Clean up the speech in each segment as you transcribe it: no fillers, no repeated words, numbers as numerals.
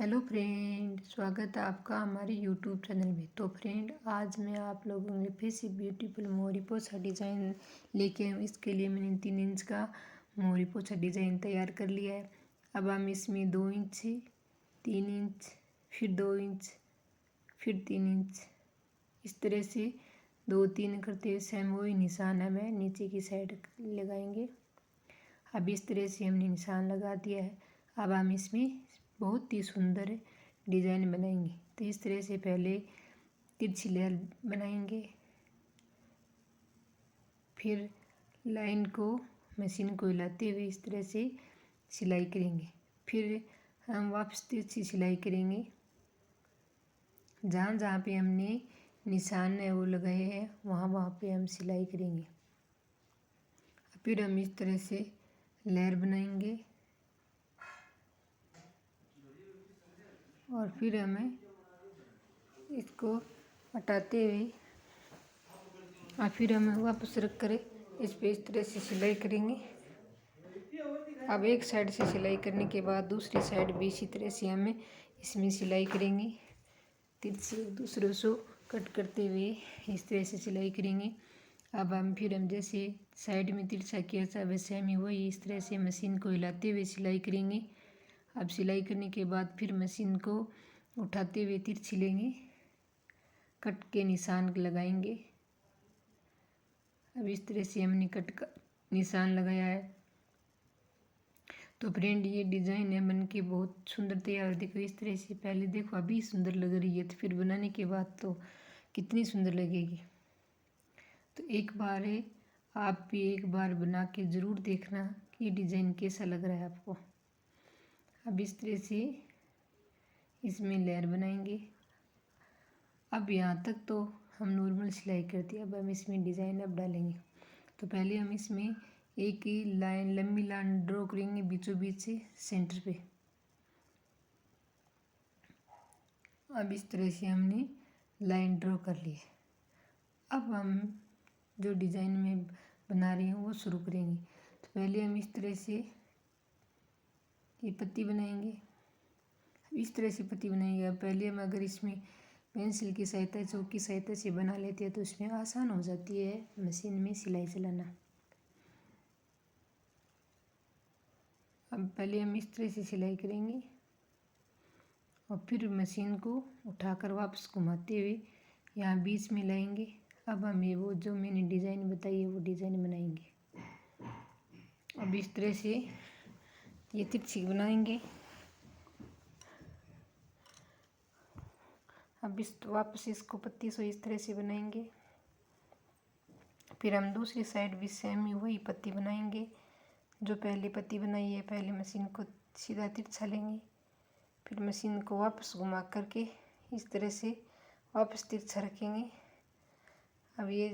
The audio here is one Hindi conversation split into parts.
हेलो फ्रेंड, स्वागत है आपका हमारे यूट्यूब चैनल में। तो फ्रेंड, आज मैं आप लोगों के लिए फिर से ब्यूटीफुल मोरी पोछा डिज़ाइन लेके आई हूँ। इसके लिए मैंने 3 इंच का मोरी पोछा डिज़ाइन तैयार कर लिया है। अब हम इसमें 2 इंच, 3 इंच, फिर 2 इंच, फिर 3 इंच, इस तरह से 2-3 करते हुए सेम वही निशान हमें नीचे की साइड लगाएंगे। अब इस तरह से हमने निशान लगा दिया है। अब हम इसमें बहुत ही सुंदर डिज़ाइन बनाएंगे। तो इस तरह से पहले तिरछी लेयर बनाएंगे, फिर लाइन को मशीन को हिलाते हुए इस तरह से सिलाई करेंगे। फिर हम वापस तिरछी सिलाई करेंगे। जहाँ जहाँ पे हमने निशान है वो लगाए हैं वहाँ वहाँ पे हम सिलाई करेंगे। फिर हम इस तरह से लेयर बनाएंगे और फिर हमें इसको हटाते हुए और फिर हमें वापस रख कर इस पे इस तरह से सिलाई करेंगे। अब एक साइड से सिलाई करने के बाद दूसरी साइड भी इसी तरह से हमें इसमें सिलाई करेंगे। तिरछे एक दूसरे से कट करते हुए इस तरह से सिलाई करेंगे। अब हम जैसे साइड में तिरछा किया था वैसे हम वही इस तरह से मशीन को हिलाते हुए सिलाई करेंगे। अब सिलाई करने के बाद फिर मशीन को उठाते हुए तिरछी लेंगे, कट के निशान लगाएंगे। अब इस तरह से हमने कट का निशान लगाया है। तो फ्रेंड, ये डिज़ाइन है बन के बहुत सुंदर तैयार। देखो इस तरह से, पहले देखो अभी सुंदर लग रही है तो फिर बनाने के बाद तो कितनी सुंदर लगेगी। तो एक बार है, आप भी एक बार बना के ज़रूर देखना कि ये डिज़ाइन कैसा लग रहा है आपको। अब इस तरह से इसमें लेयर बनाएंगे। अब यहाँ तक तो हम नॉर्मल सिलाई करते हैं। अब हम इसमें डिज़ाइन अब डालेंगे। तो पहले हम इसमें एक ही लाइन, लंबी लाइन ड्रॉ करेंगे बीचों बीच से सेंटर पे। अब इस तरह से हमने लाइन ड्रॉ कर ली है। अब हम जो डिज़ाइन में बना रहे हैं वो शुरू करेंगे। तो पहले हम इस तरह से ये पत्ती बनाएंगे। इस तरह से पत्ती बनाएंगे। अब पहले हम अगर इसमें पेंसिल की सहायता, चौक की सहायता से बना लेते हैं तो इसमें आसान हो जाती है मशीन में सिलाई चलाना। अब पहले हम इस तरह से सिलाई करेंगे और फिर मशीन को उठाकर वापस घुमाते हुए यहाँ बीच में लाएंगे। अब हम ये वो जो मैंने डिज़ाइन बताई है वो डिज़ाइन बनाएंगे। अब इस तरह से ये तिरछी बनाएंगे। अब वापस इसको पत्ती से इस तरह से बनाएंगे। फिर हम दूसरी साइड भी सेम ही वही पत्ती बनाएंगे जो पहले पत्ती बनाई है। पहले मशीन को सीधा तिरछा लेंगे, फिर मशीन को वापस घुमा करके इस तरह से वापस तिरछा रखेंगे। अब ये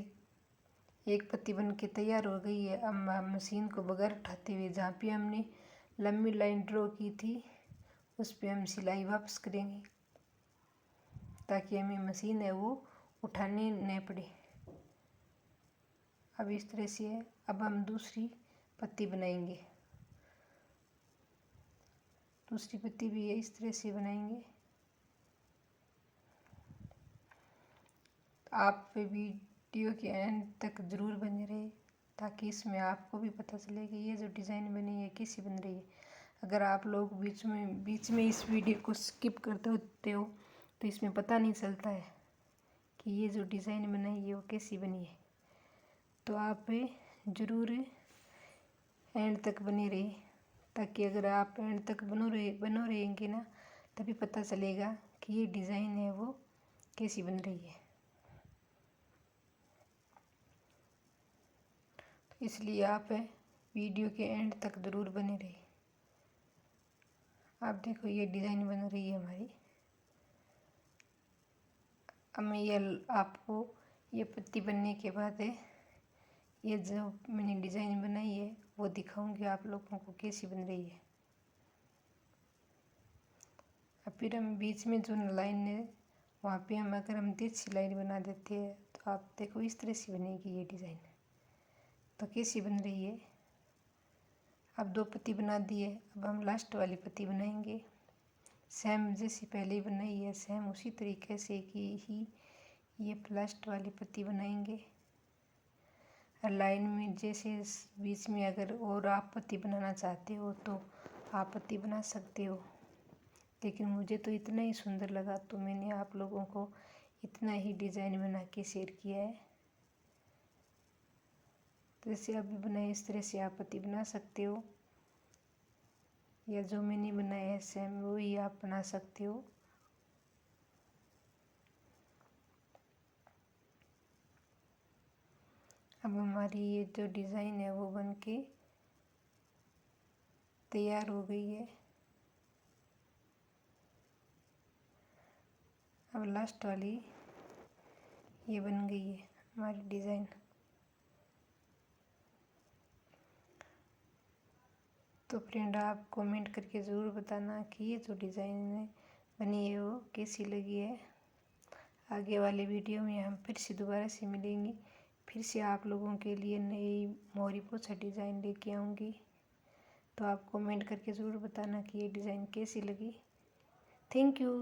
एक पत्ती बन के तैयार हो गई है। अब मशीन को बगैर उठाते हुए जहाँ पे हमने लंबी लाइन ड्रॉ की थी उस पर हम सिलाई वापस करेंगे ताकि हमें मशीन है वो उठानी न पड़े। अब इस तरह से है। अब हम दूसरी पत्ती बनाएंगे। दूसरी पत्ती भी है इस तरह से बनाएंगे। आप वीडियो के एंड तक ज़रूर बने रहे ताकि इसमें आपको भी पता चले कि ये जो डिज़ाइन बनी है कैसी बन रही है। अगर आप लोग बीच में इस वीडियो को स्किप करते होते हो तो इसमें पता नहीं चलता है कि ये जो डिज़ाइन बनाई है वो कैसी बनी है। तो आप ज़रूर एंड तक बने रहे ताकि अगर आप एंड तक बनो रहेंगे ना तभी पता चलेगा कि ये डिज़ाइन है वो कैसी बन रही है। तो इसलिए आप वीडियो के एंड तक ज़रूर बने रहे। आप देखो ये डिज़ाइन बन रही है हमारी। अब मैं ये आपको ये पत्ती बनने के बाद ये जो मैंने डिज़ाइन बनाई है वो दिखाऊंगी आप लोगों को कैसी बन रही है। अब फिर हम बीच में जो लाइन है वहाँ पे अगर हम तिरछी लाइन बना देते हैं तो आप देखो इस तरह से बनेगी ये डिज़ाइन। तो कैसी बन रही है। अब 2 पत्ती बना दी है। अब हम लास्ट वाली पत्ती बनाएंगे। सेम जैसी पहले बनाई है सेम उसी तरीके से कि ही ये लास्ट वाली पत्ती बनाएंगे। और लाइन में जैसे बीच में अगर और आप पत्ती बनाना चाहते हो तो आप पत्ती बना सकते हो, लेकिन मुझे तो इतना ही सुंदर लगा तो मैंने आप लोगों को इतना ही डिज़ाइन बना के शेयर किया है। तो जैसे अभी बनाए इस तरह से आप पत्ती बना सकते हो, या जो मैंने बनाया है सेम वही आप बना सकते हो। अब हमारी ये जो डिज़ाइन है वो बन के तैयार हो गई है। अब लास्ट वाली ये बन गई है हमारी डिज़ाइन। तो फ्रेंड आप कमेंट करके ज़रूर बताना कि ये जो डिज़ाइन बनी है वो कैसी लगी है। आगे वाले वीडियो में हम फिर से दोबारा से मिलेंगे, फिर से आप लोगों के लिए नई मोरी पोछा डिज़ाइन लेके आऊँगी। तो आप कमेंट करके ज़रूर बताना कि ये डिज़ाइन कैसी लगी। Thank you.